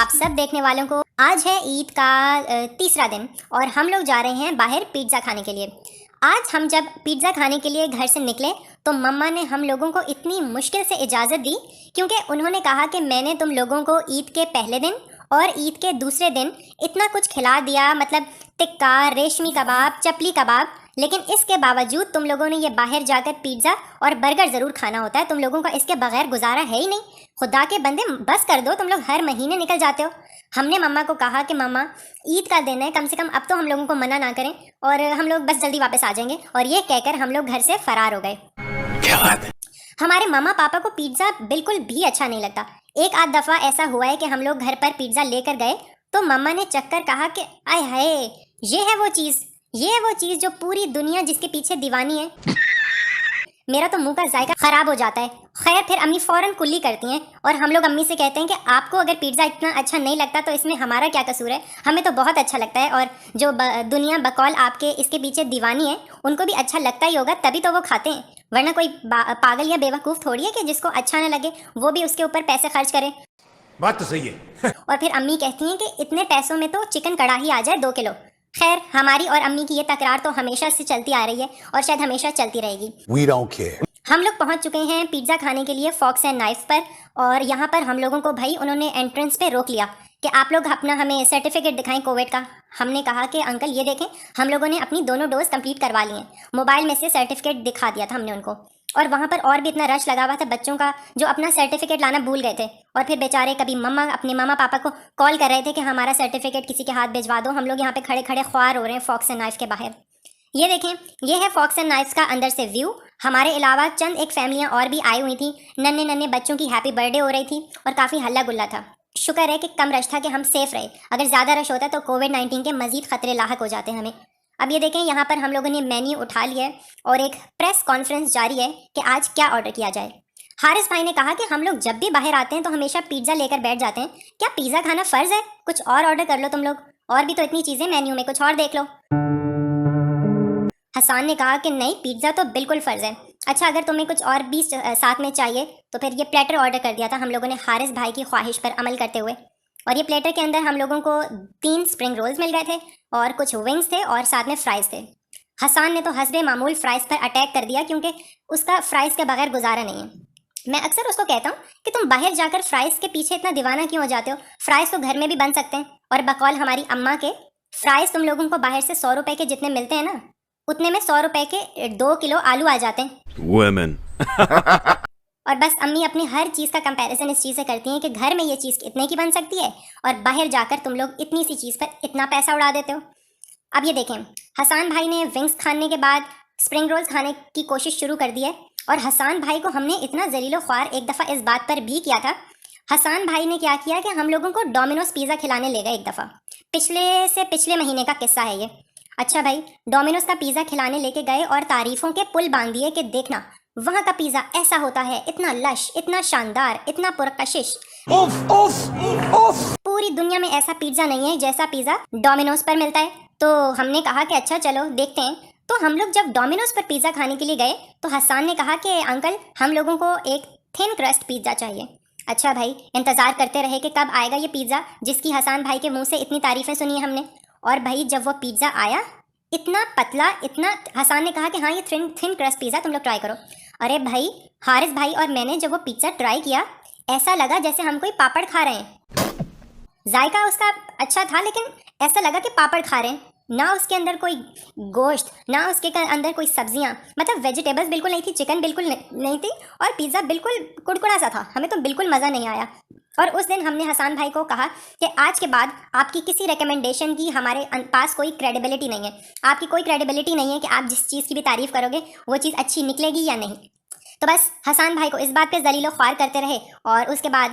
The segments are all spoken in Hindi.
आप सब देखने वालों को। आज है ईद का तीसरा दिन और हम लोग जा रहे हैं बाहर पिज़्ज़ा खाने के लिए। आज हम जब पिज़्ज़ा खाने के लिए घर से निकले तो मम्मा ने हम लोगों को इतनी मुश्किल से इजाज़त दी, क्योंकि उन्होंने कहा कि मैंने तुम लोगों को ईद के पहले दिन और ईद के दूसरे दिन इतना कुछ खिला दिया, मतलब टिक्का, रेशमी कबाब, चपली कबाब, लेकिन इसके बावजूद तुम लोगों ने ये बाहर जाकर पिज़्ज़ा और बर्गर ज़रूर खाना होता है। तुम लोगों का इसके बगैर गुजारा है ही नहीं। खुदा के बंदे, बस कर दो, तुम लोग हर महीने निकल जाते हो। हमने मम्मा को कहा कि मम्मा, ईद का दिन है, कम से कम अब तो हम लोगों को मना ना करें और हम लोग बस जल्दी वापस आ जाएंगे। और ये कहकर हम लोग घर से फरार हो गए। क्या बात है? हमारे मामा पापा को पिज़्ज़ा बिल्कुल भी अच्छा नहीं लगता। एक आध दफ़ा ऐसा हुआ है कि हम लोग घर पर पिज़्ज़ा लेकर गए तो मम्मा ने चक्कर कहा कि आय हाय, ये है वो चीज़ जो पूरी दुनिया जिसके पीछे दीवानी है। मेरा तो मुंह का जायका खराब हो जाता है। खैर, फिर अम्मी फ़ौरन कुल्ली करती हैं और हम लोग अम्मी से कहते हैं कि आपको अगर पिज़्ज़ा इतना अच्छा नहीं लगता तो इसमें हमारा क्या कसूर है, हमें तो बहुत अच्छा लगता है। और जो दुनिया बकौल आपके इसके पीछे दीवानी है, उनको भी अच्छा लगता ही होगा, तभी तो वो खाते हैं, वरना कोई पागल या बेवकूफ़ थोड़ी है कि जिसको अच्छा ना लगे वो भी उसके ऊपर पैसे खर्च करे। बात तो सही है। और फिर अम्मी कहती हैं कि इतने पैसों में तो चिकन कढ़ाई आ जाए 2 किलो। खैर, हमारी और अम्मी की ये तकरार तो हमेशा से चलती आ रही है और शायद हमेशा चलती रहेगी। We don't care. हम लोग पहुंच चुके हैं पिज़्ज़ा खाने के लिए फॉक्स एंड नाइफ पर, और यहाँ पर हम लोगों को भाई उन्होंने एंट्रेंस पे रोक लिया कि आप लोग अपना हमें सर्टिफिकेट दिखाएं कोविड का। हमने कहा कि अंकल ये देखें, हम लोगों ने अपनी दोनों डोज कंप्लीट करवा ली हैं। मोबाइल में से सर्टिफिकेट दिखा दिया था हमने उनको। और वहाँ पर और भी इतना रश लगा हुआ था बच्चों का, जो अपना सर्टिफिकेट लाना भूल गए थे। और फिर बेचारे कभी मम्मा अपने मामा पापा को कॉल कर रहे थे कि हमारा सर्टिफिकेट किसी के हाथ भिजवा दो। हम लोग यहाँ पे खड़े खड़े ख्वार हो रहे हैं फॉक्स एंड नाइफ के बाहर। ये देखें, ये है फॉक्स एंड नाइफ्स का अंदर से व्यू। हमारे अलावा चंद एक फैमिलियां और भी आई हुई थी। नन्हे नन्हे बच्चों की हैप्पी बर्थडे हो रही थी और काफ़ी हल्ला गुल्ला था। शुक्र है कि कम रश था कि हम सेफ रहे। अगर ज़्यादा रश होता तो कोविड-19 के मजीद खतरे लाहक हो जाते हमें। अब ये देखें, यहाँ पर हम लोगों ने मेन्यू उठा लिया है और एक प्रेस कॉन्फ्रेंस जारी है कि आज क्या ऑर्डर किया जाए। हारिस भाई ने कहा कि हम लोग जब भी बाहर आते हैं तो हमेशा पिज़्ज़ा लेकर बैठ जाते हैं, क्या पिज़्ज़ा खाना फ़र्ज़ है? कुछ और ऑर्डर कर लो तुम लोग, और भी तो इतनी चीज़ें मेन्यू में, कुछ और देख लो। हसान ने कहा कि नहीं, पिज़्ज़ा तो बिल्कुल फ़र्ज़ है। अच्छा, अगर तुम्हें कुछ और भी साथ में चाहिए तो फिर ये प्लेटर ऑर्डर कर दिया था हम लोगों ने हारिस भाई की ख्वाहिश पर अमल करते हुए। और ये प्लेटर के अंदर हम लोगों को 3 स्प्रिंग रोल्स मिल गए थे और कुछ विंग्स थे और साथ में फ्राइज़ थे। हसान ने तो हस्बे मामूल फ्राइज़ पर अटैक कर दिया, क्योंकि उसका फ्राइज़ के बगैर गुजारा नहीं है। मैं अक्सर उसको कहता हूँ कि तुम बाहर जाकर फ्राइज़ के पीछे इतना दीवाना क्यों हो जाते हो? फ्राइज़ तो घर में भी बन सकते हैं। और बकौल हमारी अम्मा के, फ्राइज़ तुम लोगों को बाहर से 100 रुपए के जितने मिलते हैं ना, उतने में 100 रुपए के 2 किलो आलू आ जाते हैं। Women. और बस अम्मी अपनी हर चीज़ का कंपैरिजन इस चीज़ से करती हैं कि घर में ये चीज़ इतने की बन सकती है और बाहर जाकर तुम लोग इतनी सी चीज़ पर इतना पैसा उड़ा देते हो। अब ये देखें, हसान भाई ने विंग्स खाने के बाद स्प्रिंग रोल्स खाने की कोशिश शुरू कर दी है। और हसान भाई को हमने इतना जलीलो ख्वार एक दफ़ा इस बात पर भी किया था। हसान भाई ने क्या किया कि हम लोगों को डोमिनोज पिज़्ज़ा खिलाने ले गए एक दफ़ा। पिछले महीने का किस्सा है ये। अच्छा भाई, डोमिनोज का पिज़्ज़ा खिलाने लेके गए और तारीफ़ों के पुल बांध दिए कि देखना, वहाँ का पिज़्ज़ा ऐसा होता है, इतना लश, इतना शानदार, इतना पुरकशिश। उफ उफ उफ। पूरी दुनिया में ऐसा पिज़्ज़ा नहीं है जैसा पिज़्ज़ा डोमिनोज पर मिलता है। तो हमने कहा कि अच्छा चलो देखते हैं। तो हम लोग जब डोमिनोज पर पिज़्ज़ा खाने के लिए गए तो हसान ने कहा कि अंकल, हम लोगों को एक थिन क्रस्ट पिज़्ज़ा चाहिए। अच्छा भाई, इंतज़ार करते रहे कि कब आएगा ये पिज़्ज़ा जिसकी हसान भाई के मुंह से इतनी तारीफ़ें सुनी है हमने। और भाई जब वो पिज़्ज़ा आया, इतना पतला, इतना, हसान ने कहा कि हाँ ये थिन क्रस्ट पिज़्ज़ा तुम लोग ट्राई करो। अरे भाई, हारिस भाई और मैंने जब वो पिज़्ज़ा ट्राई किया, ऐसा लगा जैसे हम कोई पापड़ खा रहे हैं। जायका उसका अच्छा था, लेकिन ऐसा लगा कि पापड़ खा रहे हैं। ना उसके अंदर कोई गोश्त, ना उसके अंदर कोई सब्जियां, मतलब वेजिटेबल्स बिल्कुल नहीं थी, चिकन बिल्कुल नहीं थी, और पिज़्ज़ा बिल्कुल कुड़कुड़ा सा था। हमें तो बिल्कुल मज़ा नहीं आया। और उस दिन हमने हसान भाई को कहा कि आज के बाद आपकी किसी रिकमेंडेशन की हमारे पास कोई क्रेडिबिलिटी नहीं है। आपकी कोई क्रेडिबिलिटी नहीं है कि आप जिस चीज़ की भी तारीफ़ करोगे वो चीज़ अच्छी निकलेगी या नहीं। तो बस हसान भाई को इस बात पे जलीलो ख्वार करते रहे। और उसके बाद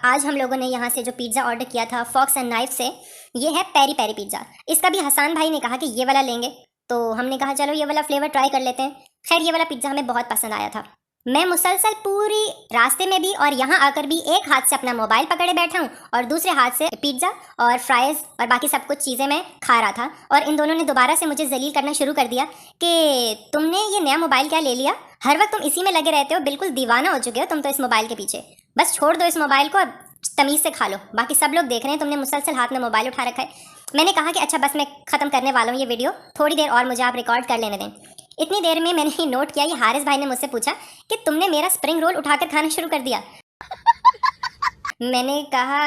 आज हम लोगों ने यहाँ से जो पिज़्ज़ा ऑर्डर किया था फॉक्स एंड नाइफ से, ये है पेरी पेरी पिज़्ज़ा। इसका भी हसान भाई ने कहा कि ये वाला लेंगे, तो हमने कहा चलो ये वाला फ्लेवर ट्राई कर लेते हैं। खैर, ये वाला पिज़्ज़ा हमें बहुत पसंद आया था। मैं मुसलसल पूरी रास्ते में भी और यहाँ आकर भी एक हाथ से अपना मोबाइल पकड़े बैठा हूँ और दूसरे हाथ से पिज़्ज़ा और फ्राइज़ और बाकी सब कुछ चीज़ें मैं खा रहा था। और इन दोनों ने दोबारा से मुझे जलील करना शुरू कर दिया कि तुमने ये नया मोबाइल क्या ले लिया, हर वक्त तुम इसी में लगे रहते हो, बिल्कुल दीवाना हो चुके हो तुम तो इस मोबाइल के पीछे, बस छोड़ दो इस मोबाइल को, अब तमीज़ से खा लो, बाकी सब लोग देख रहे हैं, तुमने मुसलसल हाथ में मोबाइल उठा रखा है। मैंने कहा कि अच्छा बस मैं ख़त्म करने वाला हूँ ये वीडियो, थोड़ी देर और मुझे आप रिकॉर्ड कर लेने दें। इतनी देर में मैंने ये नोट किया, ये हारिस भाई ने मुझसे पूछा कि तुमने मेरा स्प्रिंग रोल उठाकर खाना शुरू कर दिया। मैंने कहा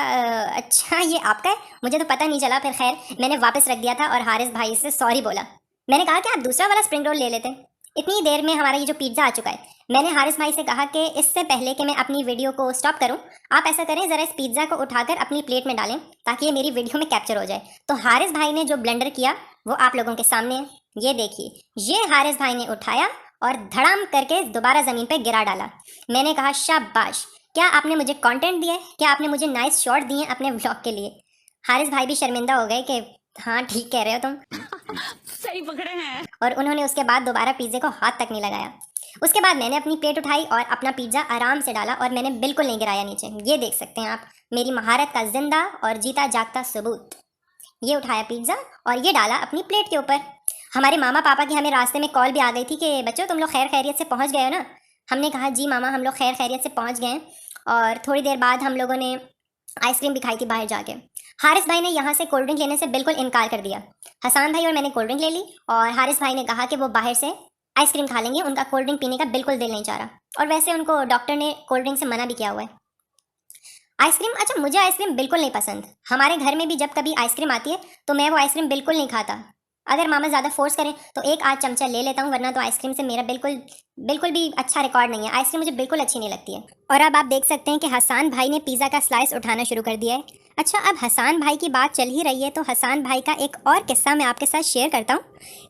अच्छा ये आपका है, मुझे तो पता नहीं चला। फिर खैर मैंने वापस रख दिया था और हारिस भाई से सॉरी बोला। मैंने कहा कि आप दूसरा वाला स्प्रिंग रोल ले लेते। इतनी देर में हमारा ये जो पिज़्ज़ा आ चुका है। मैंने हारिस भाई से कहा कि इससे पहले कि मैं अपनी वीडियो को स्टॉप करूं, आप ऐसा करें ज़रा इस पिज़्ज़ा को उठाकर अपनी प्लेट में डालें ताकि ये मेरी वीडियो में कैप्चर हो जाए। तो हारिस भाई ने जो ब्लेंडर किया वो आप लोगों के सामने है, ये देखिए। ये हारिस भाई ने उठाया और धड़ाम करके दोबारा ज़मीन पर गिरा डाला। मैंने कहा शाबाश, क्या आपने मुझे कंटेंट दिया है, क्या आपने मुझे नाइस शॉट दिए अपने व्लॉग के लिए। हारिस भाई भी शर्मिंदा हो गए कि हाँ ठीक कह रहे हो तुम, सही पकड़े हैं। और उन्होंने उसके बाद दोबारा पिज़्ज़े को हाथ तक नहीं लगाया। उसके बाद मैंने अपनी प्लेट उठाई और अपना पिज़्ज़ा आराम से डाला और मैंने बिल्कुल नहीं गिराया नीचे। ये देख सकते हैं आप मेरी महारत का जिंदा और जीता जागता सबूत। ये उठाया पिज़्ज़ा और ये डाला अपनी प्लेट के ऊपर। हमारे मामा पापा की हमें रास्ते में कॉल भी आ गई थी कि बच्चों तुम लोग खैर खैरियत से पहुँच गए हो ना। हमने कहा जी मामा हम लोग खैर खैरियत से पहुँच गए हैं। और थोड़ी देर बाद हम लोगों ने आइसक्रीम भी खाई थी बाहर जाके। हारिस भाई ने यहाँ से कोल्ड ड्रिंक लेने से बिल्कुल इनकार कर दिया। हसान भाई और मैंने कोल्ड ड्रिंक ले ली और हारिस भाई ने कहा कि वो बाहर से आइसक्रीम खा लेंगे, उनका कोल्ड ड्रिंक पीने का बिल्कुल दिल नहीं चाह रहा। और वैसे उनको डॉक्टर ने कोल्ड ड्रिंक से मना भी किया हुआ है। आइसक्रीम, अच्छा मुझे आइसक्रीम बिल्कुल नहीं पसंद। हमारे घर में भी जब कभी आइसक्रीम आती है तो मैं वो आइसक्रीम बिल्कुल नहीं खाता। अगर मामा ज़्यादा फोर्स करें तो एक आध चमचा ले लेता हूँ, वरना तो आइसक्रीम से मेरा बिल्कुल भी अच्छा रिकॉर्ड नहीं है। आइसक्रीम मुझे बिल्कुल अच्छी नहीं लगती है। और अब आप देख सकते हैं कि हसान भाई ने पिज़्ज़ा का स्लाइस उठाना शुरू कर दिया है। अच्छा अब हसान भाई की बात चल ही रही है तो हसान भाई का एक और किस्सा मैं आपके साथ शेयर करता हूँ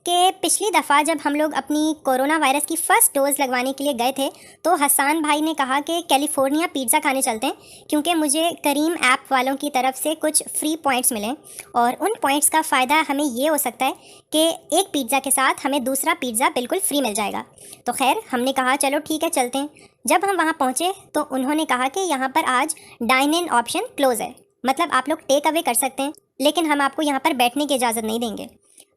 कि पिछली दफ़ा जब हम लोग अपनी कोरोना वायरस की फ़र्स्ट डोज़ लगवाने के लिए गए थे तो हसान भाई ने कहा कि कैलिफोर्निया पिज़्ज़ा खाने चलते हैं, क्योंकि मुझे करीम ऐप वालों की तरफ से कुछ फ्री पॉइंट्स मिले और उन पॉइंट्स का फ़ायदा हमें ये हो सकता है कि एक पिज़्ज़ा के साथ हमें दूसरा पिज़्ज़ा बिल्कुल फ्री मिल जाएगा। तो खैर हमने कहा चलो ठीक है चलते हैं। जब हम वहाँ पहुँचे तो उन्होंने कहा कि यहाँ पर आज डाइन इन ऑप्शन क्लोज़ है, मतलब आप लोग टेक अवे कर सकते हैं लेकिन हम आपको यहाँ पर बैठने की इजाज़त नहीं देंगे।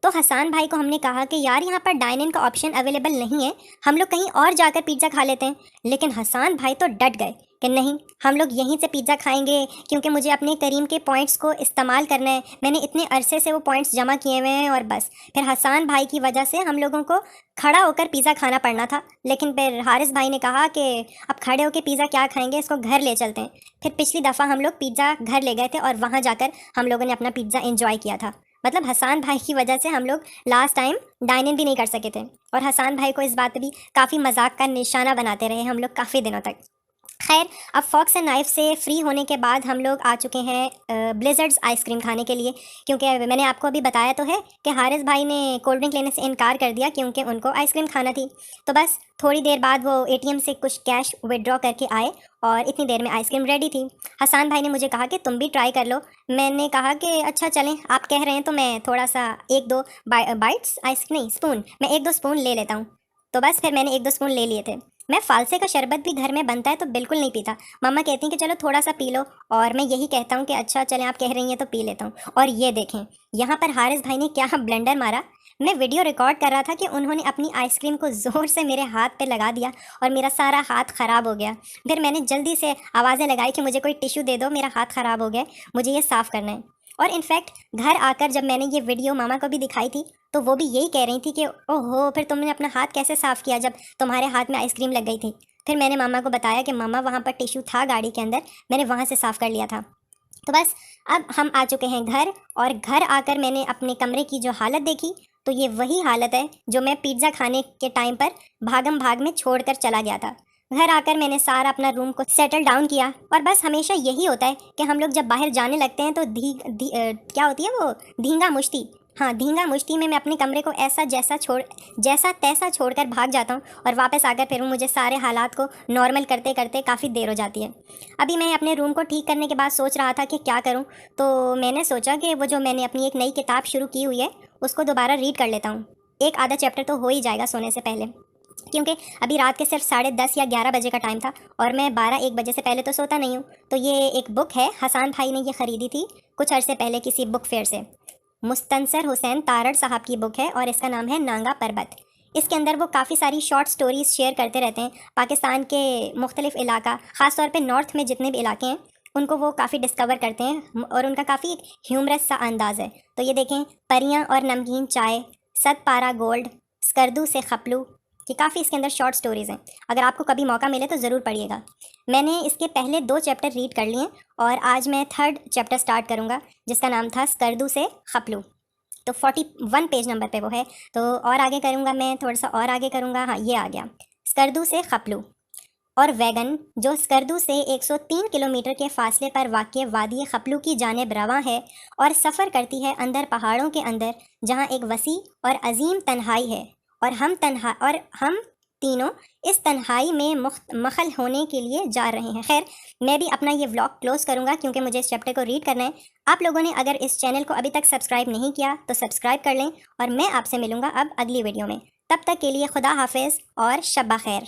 तो हसान भाई को हमने कहा कि यार यहाँ पर डाइन इन का ऑप्शन अवेलेबल नहीं है, हम लोग कहीं और जाकर पिज़्ज़ा खा लेते हैं। लेकिन हसान भाई तो डट गए कि नहीं हम लोग यहीं से पिज़्ज़ा खाएंगे, क्योंकि मुझे अपने करीम के पॉइंट्स को इस्तेमाल करना है। मैंने इतने अरसे से वो पॉइंट्स जमा किए हुए हैं और बस फिर हसान भाई की वजह से हम लोगों को खड़ा होकर पिज़्ज़ा खाना पड़ना था। लेकिन फिर हारिस भाई ने कहा कि अब खड़े होकर पिज़्ज़ा क्या खाएंगे, इसको घर ले चलते हैं। फिर पिछली दफ़ा हम लोग पिज़्ज़ा घर ले गए थे और वहाँ जाकर हम लोगों ने अपना पिज़्ज़ा एंजॉय किया था। मतलब हसान भाई की वजह से हम लोग लास्ट टाइम डाइन इन भी नहीं कर सके थे और हसान भाई को इस बात पे भी काफ़ी मजाक का निशाना बनाते रहे हम लोग काफ़ी दिनों तक। खैर अब फॉक्स एंड नाइफ से फ्री होने के बाद हम लोग आ चुके हैं ब्लिज़र्ड्स आइसक्रीम खाने के लिए, क्योंकि मैंने आपको अभी बताया तो है कि हारिस भाई ने कोल्ड ड्रिंक लेने से इनकार कर दिया क्योंकि उनको आइसक्रीम खाना थी। तो बस थोड़ी देर बाद वो एटीएम से कुछ कैश विड्रॉ करके आए और इतनी देर में आइसक्रीम रेडी थी। हसान भाई ने मुझे कहा कि तुम भी ट्राई कर लो। मैंने कहा कि अच्छा चलें, आप कह रहे हैं तो मैं थोड़ा सा एक दो बाइट्स आइसक्रीम नहीं स्पून, मैं एक दो स्पून ले लेता हूँ। तो बस फिर मैंने एक दो स्पून ले लिए थे। मैं फालसे का शरबत भी घर में बनता है तो बिल्कुल नहीं पीता। मम्मा कहती हैं कि चलो थोड़ा सा पी लो और मैं यही कहता हूँ कि अच्छा चलें आप कह रही हैं तो पी लेता हूँ। और ये देखें यहाँ पर हारिस भाई ने क्या ब्लेंडर मारा। मैं वीडियो रिकॉर्ड कर रहा था कि उन्होंने अपनी आइसक्रीम को ज़ोर से मेरे हाथ पे लगा दिया और मेरा सारा हाथ ख़राब हो गया। फिर मैंने जल्दी से आवाज़ें लगाई कि मुझे कोई टिश्यू दे दो, मेरा हाथ ख़राब हो गया, मुझे ये साफ़ करना है। और इनफैक्ट घर आकर जब मैंने ये वीडियो मामा को भी दिखाई थी तो वो भी यही कह रही थी कि ओहो फिर तुमने अपना हाथ कैसे साफ़ किया जब तुम्हारे हाथ में आइसक्रीम लग गई थी। फिर मैंने मामा को बताया कि मामा वहाँ पर टिश्यू था गाड़ी के अंदर, मैंने वहाँ से साफ़ कर लिया था। तो बस अब हम आ चुके हैं घर और घर आकर मैंने अपने कमरे की जो हालत देखी तो ये वही हालत है जो मैं पिज़्ज़ा खाने के टाइम पर भागम भाग में छोड़कर चला गया था। घर आकर मैंने सारा अपना रूम को सेटल डाउन किया और बस हमेशा यही होता है कि हम लोग जब बाहर जाने लगते हैं तो क्या होती है वो धींगा मुश्ती, हाँ धींगा मुश्ती में मैं अपने कमरे को जैसा तैसा छोड़कर भाग जाता हूँ और वापस आकर फिर मुझे सारे हालात को नॉर्मल करते करते काफ़ी देर हो जाती है। अभी मैं अपने रूम को ठीक करने के बाद सोच रहा था कि क्या करूँ, तो मैंने सोचा कि वो जो मैंने अपनी एक नई किताब शुरू की हुई है उसको दोबारा रीड कर लेता हूँ। एक आधा चैप्टर तो हो ही जाएगा सोने से पहले, क्योंकि अभी रात के सिर्फ 10:30 या 11 बजे का टाइम था और मैं 12-1 बजे से पहले तो सोता नहीं हूँ। तो ये एक बुक है, हसान भाई ने ये ख़रीदी थी कुछ अरसे पहले किसी बुक फेयर से। मुस्तनसर हुसैन तारड़ साहब की बुक है और इसका नाम है नांगा पर्बत। इसके अंदर वो काफ़ी सारी शॉर्ट स्टोरीज़ शेयर करते रहते हैं पाकिस्तान के मुख्तलिफ़ इलाका, ख़ास तौर पे नॉर्थ में जितने भी इलाके हैं उनको वो काफ़ी डिस्कवर करते हैं और उनका काफ़ी ह्यूमरस सा अंदाज़ है। तो ये देखें, परियां और नमकीन चाय, सत पारा गोल्ड, स्कर्दू से खपलू, ये काफ़ी इसके अंदर शॉर्ट स्टोरीज़ हैं। अगर आपको कभी मौका मिले तो ज़रूर पढ़िएगा। मैंने इसके पहले 2 चैप्टर रीड कर लिए और आज मैं 3rd चैप्टर स्टार्ट करूँगा जिसका नाम था स्कर्दू से खपलू। तो 41 पेज नंबर पे वो है। तो और आगे करूँगा मैं, थोड़ा सा और आगे करूँगा। हाँ, ये आ गया, स्कर्दू से खपलू। और वैगन जो स्कर्दू से 103 किलोमीटर के फासले पर वाक़ वादी खपलू की जानिब रवां है और सफ़र करती है अंदर पहाड़ों के अंदर, जहाँ एक वसी और अजीम तन्हाई है और हम तीनों इस तन्हाई में मखल होने के लिए जा रहे हैं। खैर, मैं भी अपना ये व्लॉग क्लोज़ करूँगा क्योंकि मुझे इस चैप्टर को रीड करना है। आप लोगों ने अगर इस चैनल को अभी तक सब्सक्राइब नहीं किया तो सब्सक्राइब कर लें और मैं आपसे मिलूँगा अब अगली वीडियो में। तब तक के लिए खुदा हाफिज़ और शब्बा खैर।